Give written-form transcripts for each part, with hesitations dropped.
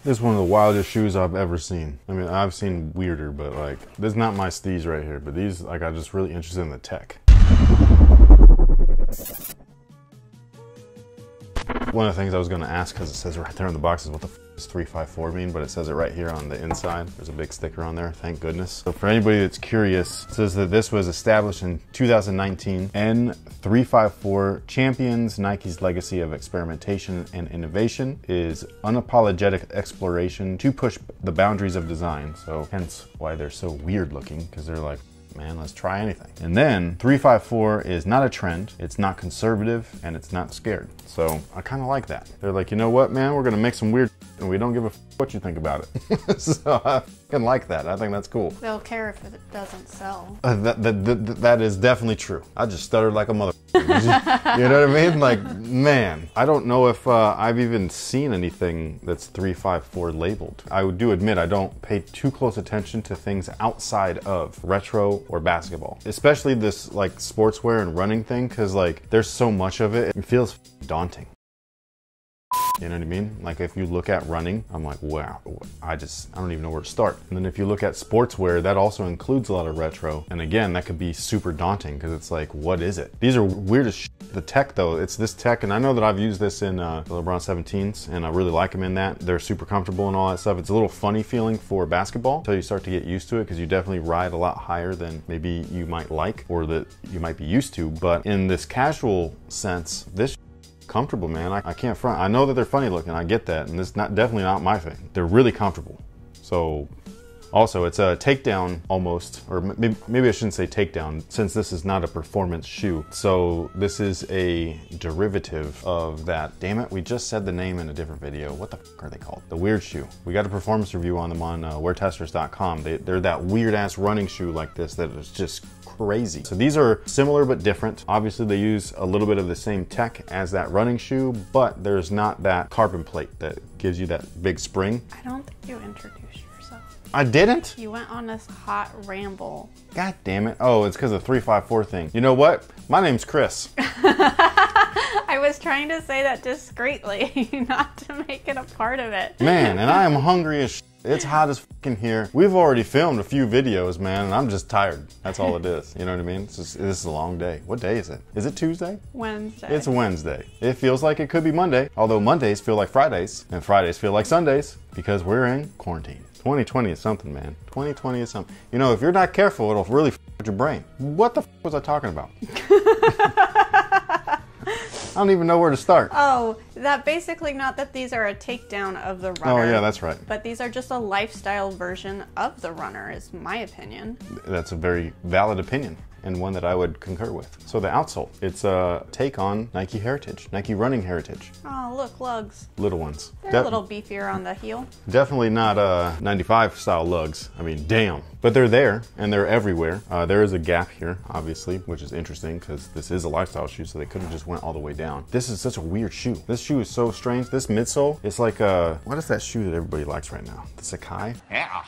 This is one of the wildest shoes I've ever seen. I mean, I've seen weirder, but like, this is not my steez right here, but these, like, I'm just really interested in the tech. One of the things I was going to ask, because it says right there in the box, is what the f does 354 mean? But it says it right here on the inside. There's a big sticker on there, thank goodness. So for anybody that's curious, it says that this was established in 2019. N354 champions Nike's legacy of experimentation and innovation, is unapologetic exploration to push the boundaries of design. So hence why they're so weird looking, because they're like, man, let's try anything. And then 354 is not a trend, it's not conservative, and it's not scared. So I kind of like that. They're like, you know what, man, we're gonna make some weird and we don't give a f what you think about it. So I fucking like that. I think that's cool. They'll care if it doesn't sell. That is definitely true. I just stuttered like a mother. You know what I mean? Like, man, I don't know if I've even seen anything that's 354 labeled. I do admit I don't pay too close attention to things outside of retro or basketball, especially this like sportswear and running thing, because like there's so much of it, it feels daunting. You know what I mean? Like if you look at running, I'm like, wow, I don't even know where to start. And then if you look at sportswear, that also includes a lot of retro. And again, that could be super daunting because it's like, what is it? These are weird as shit. The tech though, it's this tech, and I know that I've used this in the LeBron 17s, and I really like them in that. They're super comfortable and all that stuff. It's a little funny feeling for basketball until you start to get used to it, because you definitely ride a lot higher than maybe you might like or that you might be used to. But in this casual sense, this comfortable, man. I can't front. I know that they're funny looking, I get that, and this is definitely not my thing. They're really comfortable. So also, it's a takedown almost, or maybe I shouldn't say takedown, since this is not a performance shoe. So this is a derivative of that. Damn it, we just said the name in a different video. What the f are they called? The weird shoe. We got a performance review on them on WearTesters.com. They're that weird ass running shoe like this that is just crazy. So these are similar but different. Obviously they use a little bit of the same tech as that running shoe, but there's not that carbon plate that gives you that big spring. I don't think you introduced yourself. I didn't? You went on this hot ramble. God damn it. Oh, it's because of the 354 thing. You know what? My name's Chris. I was trying to say that discreetly, not to make it a part of it. Man, and I am hungry as shit. It's hot as fucking here. We've already filmed a few videos, man, and I'm just tired. That's all it is. You know what I mean? This is a long day. What day is it? Is it Tuesday? Wednesday. It's Wednesday. It feels like it could be Monday, although Mondays feel like Fridays, and Fridays feel like Sundays, because we're in quarantine. 2020 is something, man. 2020 is something. You know, if you're not careful, it'll really f with your brain. What the f was I talking about? I don't even know where to start. Oh, that basically, not that these are a takedown of the runner. Oh yeah, that's right. But these are just a lifestyle version of the runner, is my opinion. That's a very valid opinion, and one that I would concur with. So the outsole, it's a take on Nike heritage, Nike running heritage. Oh, look, lugs. Little ones. They're a little beefier on the heel. Definitely not 95 style lugs. I mean, damn. But they're there, and they're everywhere. There is a gap here, obviously, which is interesting because this is a lifestyle shoe, so they could have just went all the way down. This is such a weird shoe. This shoe is so strange. This midsole, it's like what is that shoe that everybody likes right now? The Sakai? Yeah.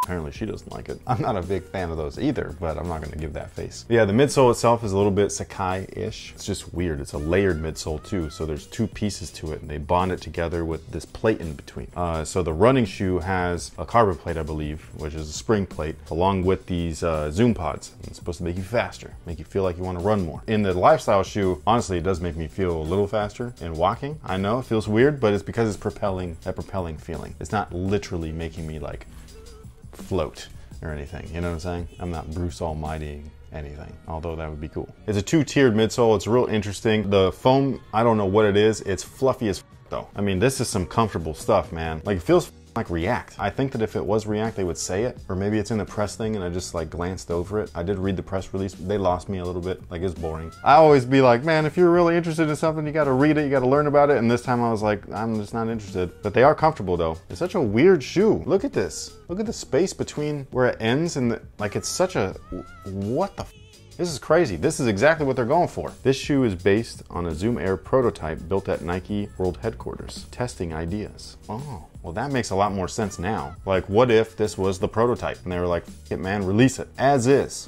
Apparently she doesn't like it. I'm not a big fan of those either, but I'm not gonna give that face. Yeah, the midsole itself is a little bit Sakai-ish. It's just weird. It's a layered midsole too, so there's two pieces to it, and they bond it together with this plate in between. So the running shoe has a carbon plate, I believe, which is a spring plate, along with these zoom pods. It's supposed to make you faster, make you feel like you wanna run more. In the lifestyle shoe, honestly, it does make me feel a little faster in walking. I know, it feels weird, but it's because it's propelling, that propelling feeling. It's not literally making me like float or anything, you know what I'm saying? I'm not Bruce Almighty anything, although that would be cool. It's a two-tiered midsole. It's real interesting. The foam, I don't know what it is. It's fluffy as though. I mean, this is some comfortable stuff, man. Like, it feels like React. I think that if it was React, they would say it, or maybe it's in the press thing and I just like glanced over it. I did read the press release, but they lost me a little bit. Like, it's boring. I always be like, man, if you're really interested in something, you gotta read it, you gotta learn about it, and this time I was like, I'm just not interested. But they are comfortable though. It's such a weird shoe. Look at this. Look at the space between where it ends and like, it's such a, what the f. This is crazy. This is exactly what they're going for. This shoe is based on a Zoom Air prototype built at Nike World Headquarters. Testing ideas. Oh, well that makes a lot more sense now. Like, what if this was the prototype and they were like, "F it, man, release it as is."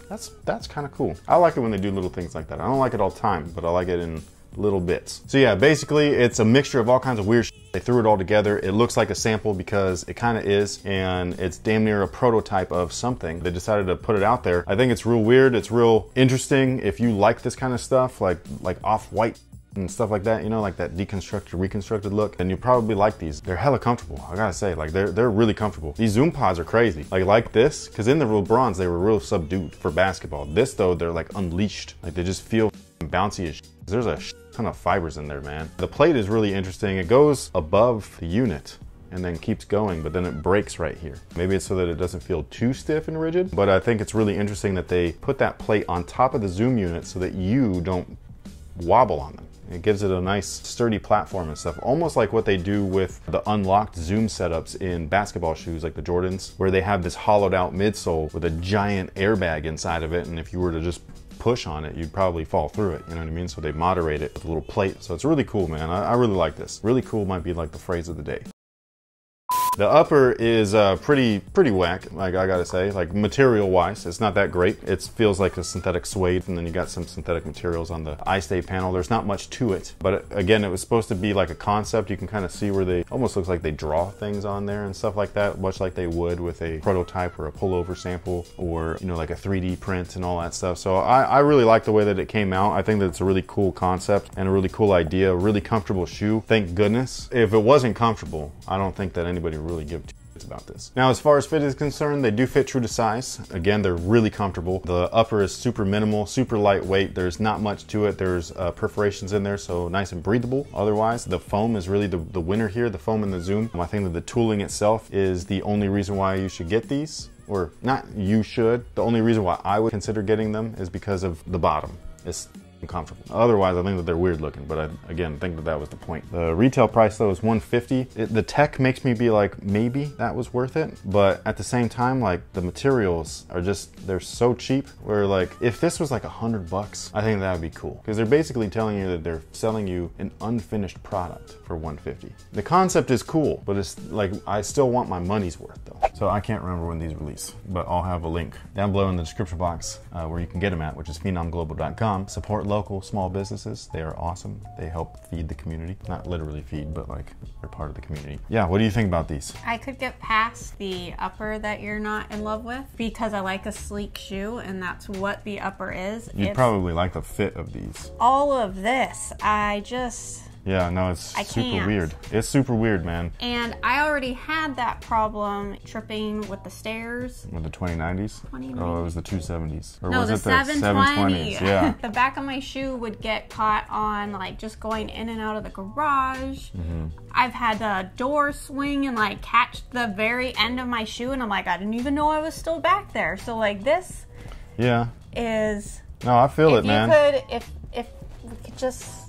That's kind of cool. I like it when they do little things like that. I don't like it all the time, but I like it in little bits. So yeah, basically it's a mixture of all kinds of weird shit. They threw it all together. It looks like a sample because it kind of is, and it's damn near a prototype of something. They decided to put it out there. I think it's real weird. It's real interesting. If you like this kind of stuff, like off-white and stuff like that, you know, like that deconstructed, reconstructed look, then you probably like these. They're hella comfortable, I gotta say. Like they're really comfortable. These Zoom pods are crazy. Like this, because in the real bronze, they were real subdued for basketball. This though, they're like unleashed. Like they just feel bouncy as shit. There's a ton of fibers in there, man. The plate is really interesting. It goes above the unit and then keeps going, but then it breaks right here. Maybe it's so that it doesn't feel too stiff and rigid, but I think it's really interesting that they put that plate on top of the Zoom unit so that you don't wobble on them. It gives it a nice sturdy platform and stuff, almost like what they do with the unlocked Zoom setups in basketball shoes like the Jordans, where they have this hollowed out midsole with a giant airbag inside of it, and if you were to just push on it, you'd probably fall through it, you know what I mean? So they moderate it with a little plate. So it's really cool, man. I really like this. Really cool might be like the phrase of the day. The upper is pretty whack, like I gotta say, like material wise, it's not that great. It feels like a synthetic suede, and then you got some synthetic materials on the eye stay panel. There's not much to it, but again, it was supposed to be like a concept. You can kind of see where they almost looks like they draw things on there and stuff like that, much like they would with a prototype or a pullover sample, or you know, like a 3D print and all that stuff. So I really like the way that it came out. I think that it's a really cool concept and a really cool idea, a really comfortable shoe. Thank goodness. If it wasn't comfortable, I don't think that anybody really give two shits about this. Now, as far as fit is concerned, they do fit true to size. Again, they're really comfortable. The upper is super minimal, super lightweight. There's not much to it. There's perforations in there, so nice and breathable. Otherwise, the foam is really the winner here, the foam and the Zoom. I think that the tooling itself is the only reason why you should get these, or not you should. The only reason why I would consider getting them is because of the bottom. It's comfortable. Otherwise, I think that they're weird looking, but I, again, think that that was the point. The retail price though is $150. The tech makes me be like, maybe that was worth it, but at the same time, like the materials are just, they're so cheap, where like, if this was like $100, I think that would be cool. Because they're basically telling you that they're selling you an unfinished product for $150. The concept is cool, but it's like, I still want my money's worth though. So I can't remember when these release, but I'll have a link down below in the description box where you can get them at, which is phenomglobal.com. Support local small businesses. They are awesome. They help feed the community. Not literally feed, but like they're part of the community. Yeah, what do you think about these? I could get past the upper that you're not in love with because I like a sleek shoe, and that's what the upper is. You'd probably like the fit of these. All of this, Yeah, no, it's super weird. It's super weird, man. And I already had that problem tripping with the stairs. With the 2090s? 2090s. Oh, it was the 270s. Or no, was the it the 720s? Yeah. The back of my shoe would get caught on like just going in and out of the garage. Mm-hmm. I've had the door swing and like catch the very end of my shoe, and I'm like, I didn't even know I was still back there. So like this is... No, I feel it, man. If we could just...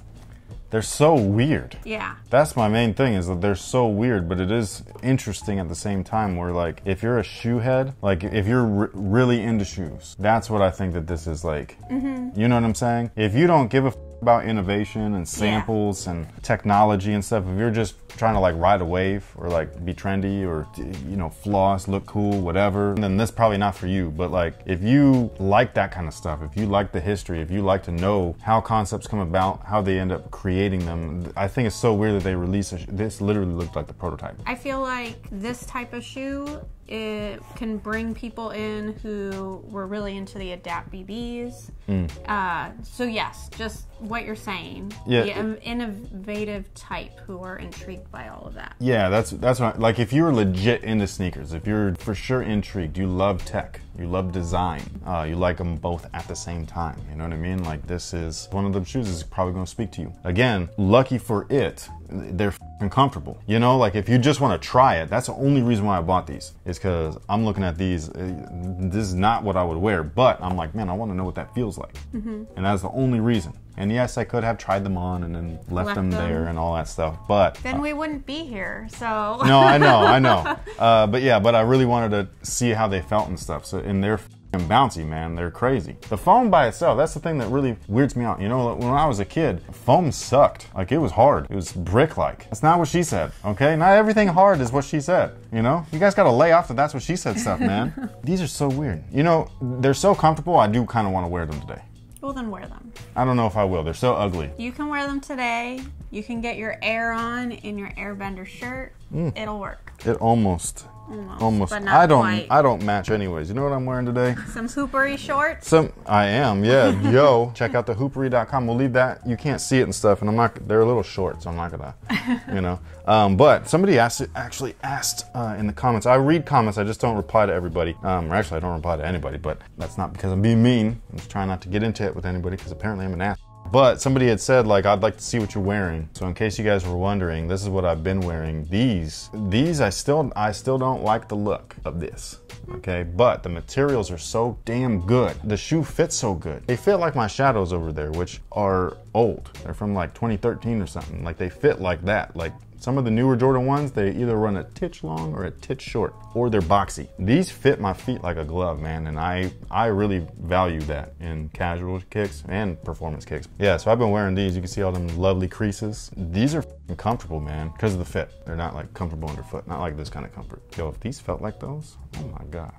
They're so weird. Yeah. That's my main thing, is that they're so weird, but it is interesting at the same time, where like, if you're a shoe head, like if you're really into shoes, that's what I think that this is like. Mm-hmm. You know what I'm saying? If you don't give a about innovation and samples and technology and stuff, if you're just trying to like ride a wave or like be trendy or, you know, floss, look cool, whatever, then this probably not for you. But like, if you like that kind of stuff, if you like the history, if you like to know how concepts come about, how they end up creating them, I think it's so weird that they release this literally looked like the prototype. I feel like this type of shoe, it can bring people in who were really into the Adapt BBs. So yes, just what you're saying. Yeah. The innovative type who are intrigued by all of that. Yeah, that's what, like if you're legit into sneakers, if you're for sure intrigued, you love tech, you love design, you like them both at the same time, you know what I mean? Like this is one of them shoes is probably going to speak to you. Again, lucky for it, they're f***ing comfortable. You know, like if you just want to try it, that's the only reason why I bought these, is because I'm looking at these, this is not what I would wear, but I'm like, man, I want to know what that feels like. Mm-hmm. And that's the only reason. And yes, I could have tried them on and then left them there and all that stuff, but... Then we wouldn't be here, so... No, I know. But yeah, but I really wanted to see how they felt and stuff. So, and they're f***ing bouncy, man. They're crazy. The foam by itself, that's the thing that really weirds me out. You know, when I was a kid, foam sucked. Like, it was hard. It was brick-like. That's not what she said, okay? Not everything hard is what she said, you know? You guys gotta lay off the that's what she said stuff, man. These are so weird. You know, they're so comfortable, I do kind of want to wear them today. comfortable, then wear them. I don't know if I will. They're so ugly. You can wear them today. You can get your Air on in your Airbender shirt. It'll work. It almost. But not quite. I don't match anyways. You know what I'm wearing today? Some hoopery shorts. I am, yeah. Yo, check out the hoopery.com. We'll leave that. You can't see it and stuff, and they're a little short, so I'm not gonna, you know. But somebody actually asked in the comments. I read comments, I just don't reply to everybody. Or actually, I don't reply to anybody, but that's not because I'm being mean. I'm just trying not to get into it with anybody because apparently I'm an ass. But somebody had said, like, I'd like to see what you're wearing. So in case you guys were wondering, this is what I've been wearing. These I still don't like the look of this. Okay, but the materials are so damn good. The shoe fits so good. They fit like my shadows over there, which are old. They're from like 2013 or something. Like they fit like that. Like some of the newer Jordan ones, they either run a titch long or a titch short, or they're boxy. These fit my feet like a glove, man, and I really value that in casual kicks and performance kicks. Yeah, so I've been wearing these. You can see all them lovely creases. These are comfortable, man, because of the fit. They're not like comfortable underfoot, not like this kind of comfort. Yo, if these felt like those, oh my God.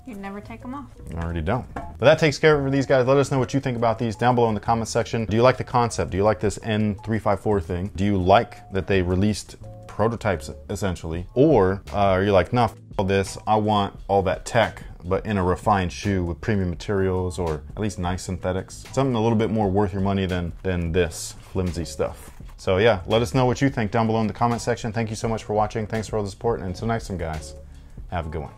You'd never take them off. I already don't. But that takes care of it for these guys. Let us know what you think about these down below in the comment section. Do you like the concept? Do you like this N354 thing? Do you like that they released prototypes essentially? Or are you like, nah, f all this, I want all that tech, but in a refined shoe with premium materials or at least nice synthetics? Something a little bit more worth your money than this flimsy stuff. So yeah, let us know what you think down below in the comment section. Thank you so much for watching. Thanks for all the support, and until next time, guys, have a good one.